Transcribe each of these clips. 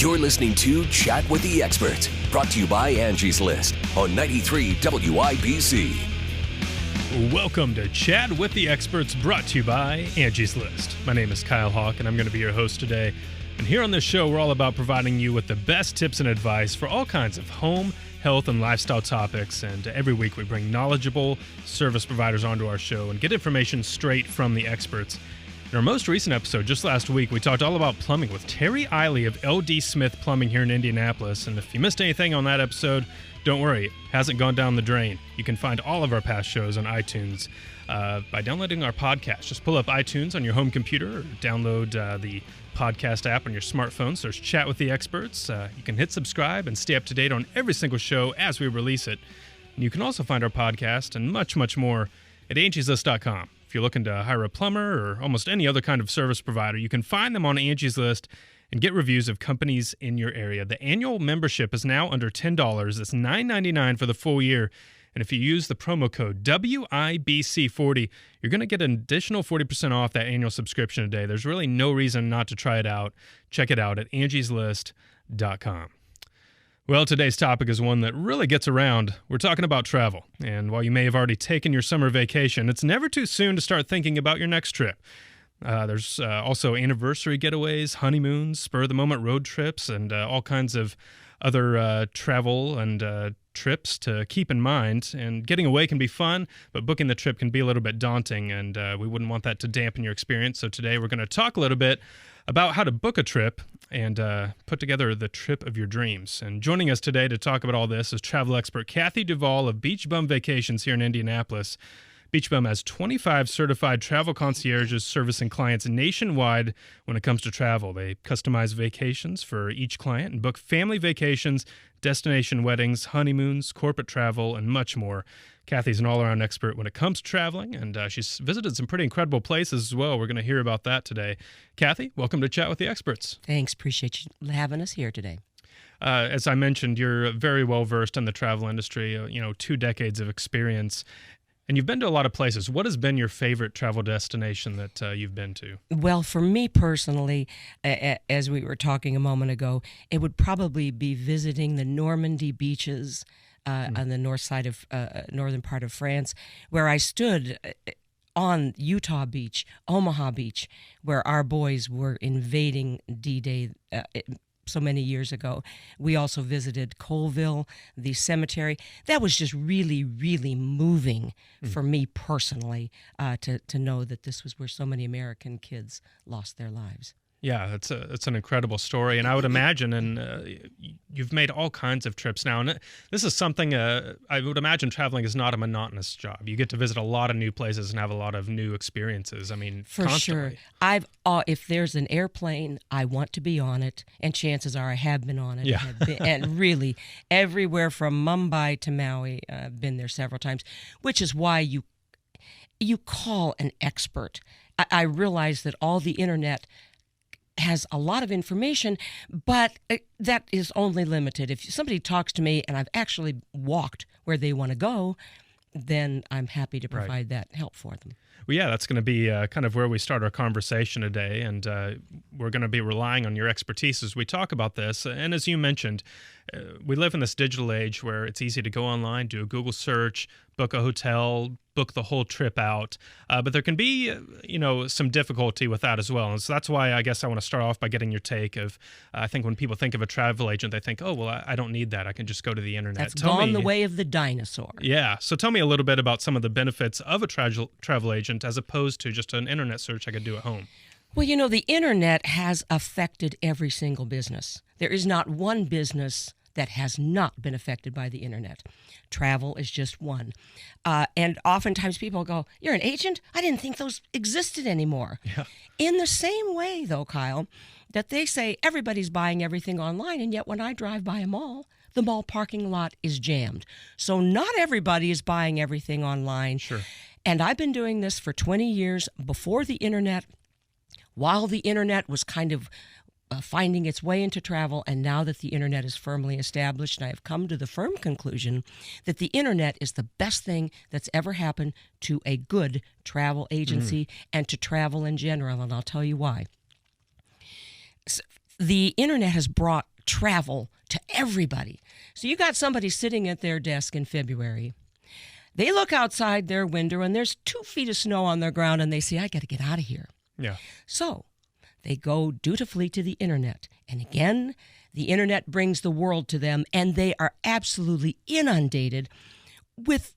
You're listening to Chat with the Experts, brought to you by Angie's List on 93 WIBC. Welcome to Chat with the Experts, brought to you by Angie's List. My name is Kyle Hawk, and I'm going to be your host today. And here on this show, we're all about providing you with the best tips and advice for all kinds of home, health, and lifestyle topics. And every week, we bring knowledgeable service providers onto our show and get information straight from the experts. In our most recent episode, just last week, we talked all about plumbing with Terry Eiley of LD Smith Plumbing here in Indianapolis. And if you missed anything on that episode, don't worry, it hasn't gone down the drain. You can find all of our past shows on iTunes by downloading our podcast. Just pull up iTunes on your home computer or download the podcast app on your smartphone. Search Chat with the Experts. You can hit subscribe and stay up to date on every single show as we release it. And you can also find our podcast and much, much more at angieslist.com. If you're looking to hire a plumber or almost any other kind of service provider, you can find them on Angie's List and get reviews of companies in your area. The annual membership is now under $10. It's $9.99 for the full year. And if you use the promo code WIBC40, you're going to get an additional 40% off that annual subscription today. There's really no reason not to try it out. Check it out at angieslist.com. Well, today's topic is one that really gets around. We're talking about travel. And while you may have already taken your summer vacation, it's never too soon to start thinking about your next trip. There's also anniversary getaways, honeymoons, spur-of-the-moment road trips, and all kinds of other travel and trips to keep in mind. And getting away can be fun, but booking the trip can be a little bit daunting, and we wouldn't want that to dampen your experience. So today we're going to talk a little bit about how to book a trip and put together the trip of your dreams. And joining us today to talk about all this is travel expert Kathy Duvall of Beach Bum Vacations here in Indianapolis. Beach Bum has 25 certified travel concierges servicing clients nationwide when it comes to travel. They customize vacations for each client and book family vacations, destination weddings, honeymoons, corporate travel, and much more. Kathy's an all-around expert when it comes to traveling, and she's visited some pretty incredible places as well. We're going to hear about that today. Kathy, welcome to Chat with the Experts. Thanks. Appreciate you having us here today. As I mentioned, you're very well-versed in the travel industry, 2 decades of experience. And you've been to a lot of places. What has been your favorite travel destination that you've been to? Well, for me personally, as we were talking a moment ago, it would probably be visiting the Normandy beaches on the north side of northern part of France, where I stood on Utah Beach, Omaha Beach, where our boys were invading D-Day so many years ago. We also visited Colville, the cemetery. That was just really, really moving for me personally to know that this was where so many American kids lost their lives. Yeah, it's an incredible story, and I would imagine, and you've made all kinds of trips now, and this is something I would imagine traveling is not a monotonous job. You get to visit a lot of new places and have a lot of new experiences. I mean, for constantly. Sure. If there's an airplane, I want to be on it, and chances are I have been on it. Yeah. And really, everywhere from Mumbai to Maui, I've been there several times, which is why you call an expert. I realize that all the internet has a lot of information, but that is only limited. If somebody talks to me and I've actually walked where they want to go, then I'm happy to provide that help for them. Well, yeah, that's going to be kind of where we start our conversation today, and we're going to be relying on your expertise as we talk about this. And as you mentioned, we live in this digital age where it's easy to go online, do a Google search, book a hotel, book the whole trip out. But there can be, some difficulty with that as well. And so that's why I guess I want to start off by getting your take of, I think when people think of a travel agent, they think, oh, well, I don't need that. I can just go to the internet. That's gone the way of the dinosaur. Yeah. So tell me a little bit about some of the benefits of a travel agent as opposed to just an internet search I could do at home. Well, the internet has affected every single business. There is not one business that has not been affected by the internet. Travel is just one. And oftentimes people go, you're an agent? I didn't think those existed anymore. Yeah. In the same way, though, Kyle, that they say everybody's buying everything online, and yet when I drive by a mall, the mall parking lot is jammed. So not everybody is buying everything online. Sure. And I've been doing this for 20 years before the internet, while the internet was kind of finding its way into travel, and now that the internet is firmly established, and I have come to the firm conclusion that the internet is the best thing that's ever happened to a good travel agency and to travel in general, and I'll tell you why. The internet has brought travel to everybody. So you got somebody sitting at their desk in February. They look outside their window and there's 2 feet of snow on their ground and they say, I got to get out of here. Yeah. So they go dutifully to the internet. And again, the internet brings the world to them, and they are absolutely inundated with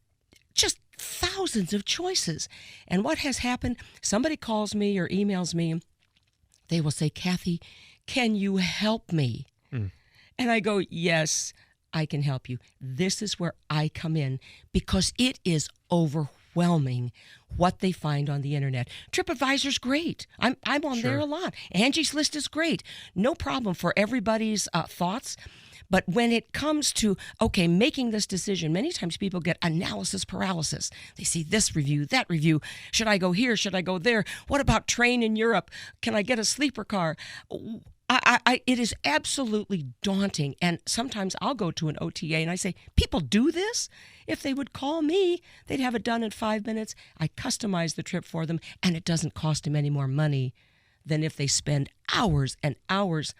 just thousands of choices. And what has happened, somebody calls me or emails me, they will say, Kathy, can you help me? And I go, yes, I can help you. This is where I come in, because it is overwhelming what they find on the internet. TripAdvisor's great. I'm on there a lot. Angie's List is great. No problem for everybody's thoughts. But when it comes to, okay, making this decision, many times people get analysis paralysis. They see this review, that review. Should I go here? Should I go there? What about train in Europe? Can I get a sleeper car? It is absolutely daunting. And sometimes I'll go to an OTA and I say, people do this? If they would call me, they'd have it done in 5 minutes. I customize the trip for them, and it doesn't cost them any more money than if they spend hours and hours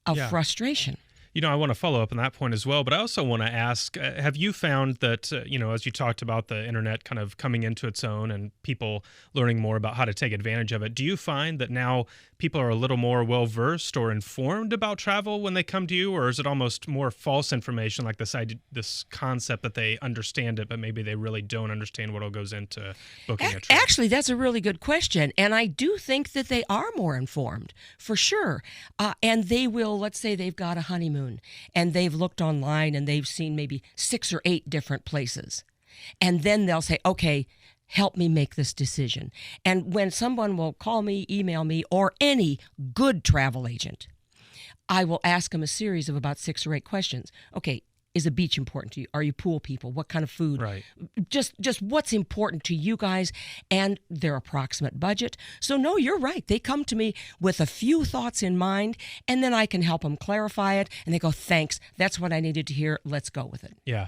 of frustration. You know, I want to follow up on that point as well, but I also want to ask, have you found that, as you talked about the internet kind of coming into its own and people learning more about how to take advantage of it, do you find that now people are a little more well-versed or informed about travel when they come to you, or is it almost more false information, like this concept that they understand it, but maybe they really don't understand what all goes into booking a trip? Actually, that's a really good question, and I do think that they are more informed, for sure. And they will, let's say they've got a honeymoon, and they've looked online and they've seen maybe 6 or 8 different places. And then they'll say, okay, help me make this decision. And when someone will call me, email me, or any good travel agent, I will ask them a series of about 6 or 8 questions. Okay, is a beach important to you? Are you pool people? What kind of food? Right. Just what's important to you guys and their approximate budget. So no, you're right. They come to me with a few thoughts in mind, and then I can help them clarify it. And they go, thanks. That's what I needed to hear. Let's go with it. Yeah.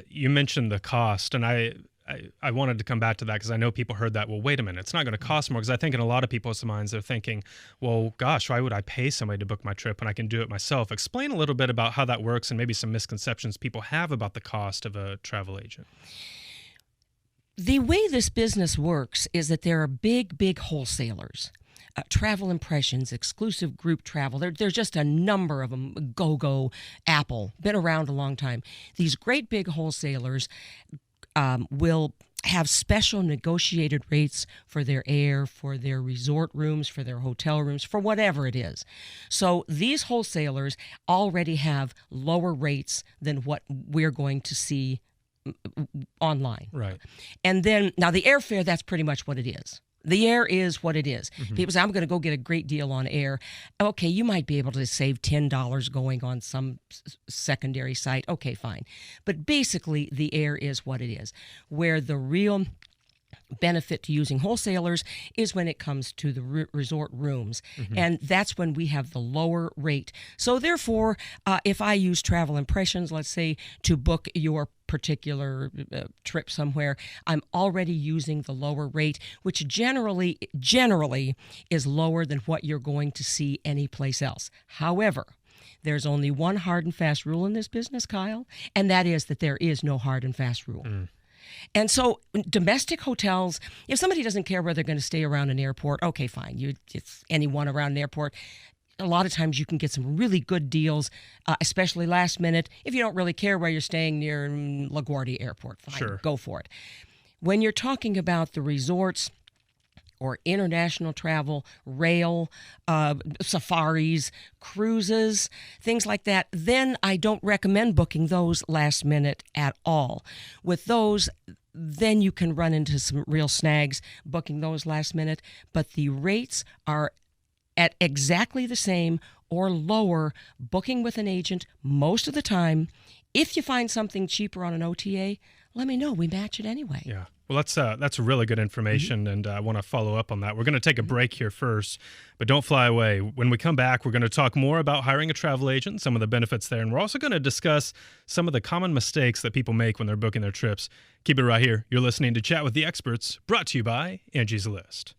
You mentioned the cost, and I wanted to come back to that because I know people heard that. Well, wait a minute, it's not going to cost more, because I think in a lot of people's minds they're thinking, well, gosh, why would I pay somebody to book my trip when I can do it myself? Explain a little bit about how that works and maybe some misconceptions people have about the cost of a travel agent. The way this business works is that there are big wholesalers. Travel Impressions, Exclusive Group Travel. There's just a number of them. GoGo, Apple, been around a long time. These great big wholesalers will have special negotiated rates for their air, for their resort rooms, for their hotel rooms, for whatever it is. So these wholesalers already have lower rates than what we're going to see online. Right. And then, now the airfare, that's pretty much what it is. The air is what it is. Mm-hmm. People say, I'm going to go get a great deal on air. Okay, you might be able to save $10 going on some secondary site. Okay, fine. But basically, the air is what it is. Where the real benefit to using wholesalers is when it comes to the resort rooms. Mm-hmm. And that's when we have the lower rate. So therefore, if I use Travel Impressions, let's say, to book your particular trip somewhere, I'm already using the lower rate, which generally is lower than what you're going to see anyplace else. However, there's only one hard and fast rule in this business, Kyle, and that is that there is no hard and fast rule. And so domestic hotels, if somebody doesn't care where they're going to stay around an airport, okay, fine. It's anyone around an airport. A lot of times you can get some really good deals, especially last minute. If you don't really care where you're staying near LaGuardia Airport, fine, sure, go for it. When you're talking about the resorts or international travel, rail, safaris, cruises, things like that, then I don't recommend booking those last minute at all. With those, then you can run into some real snags booking those last minute, but the rates are at exactly the same or lower booking with an agent most of the time. If you find something cheaper on an OTA, let me know. We match it anyway. Yeah. Well, that's really good information, and I want to follow up on that. We're going to take a break here first, but don't fly away. When we come back, we're going to talk more about hiring a travel agent, some of the benefits there, and we're also going to discuss some of the common mistakes that people make when they're booking their trips. Keep it right here. You're listening to Chat with the Experts, brought to you by Angie's List.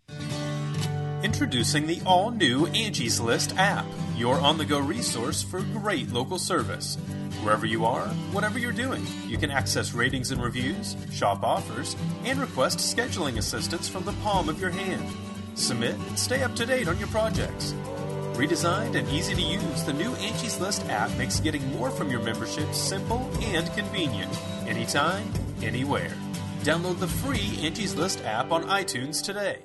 Introducing the all-new Angie's List app, your on-the-go resource for great local service. Wherever you are, whatever you're doing, you can access ratings and reviews, shop offers, and request scheduling assistance from the palm of your hand. Submit and stay up to date on your projects. Redesigned and easy to use, the new Angie's List app makes getting more from your membership simple and convenient. Anytime, anywhere. Download the free Angie's List app on iTunes today.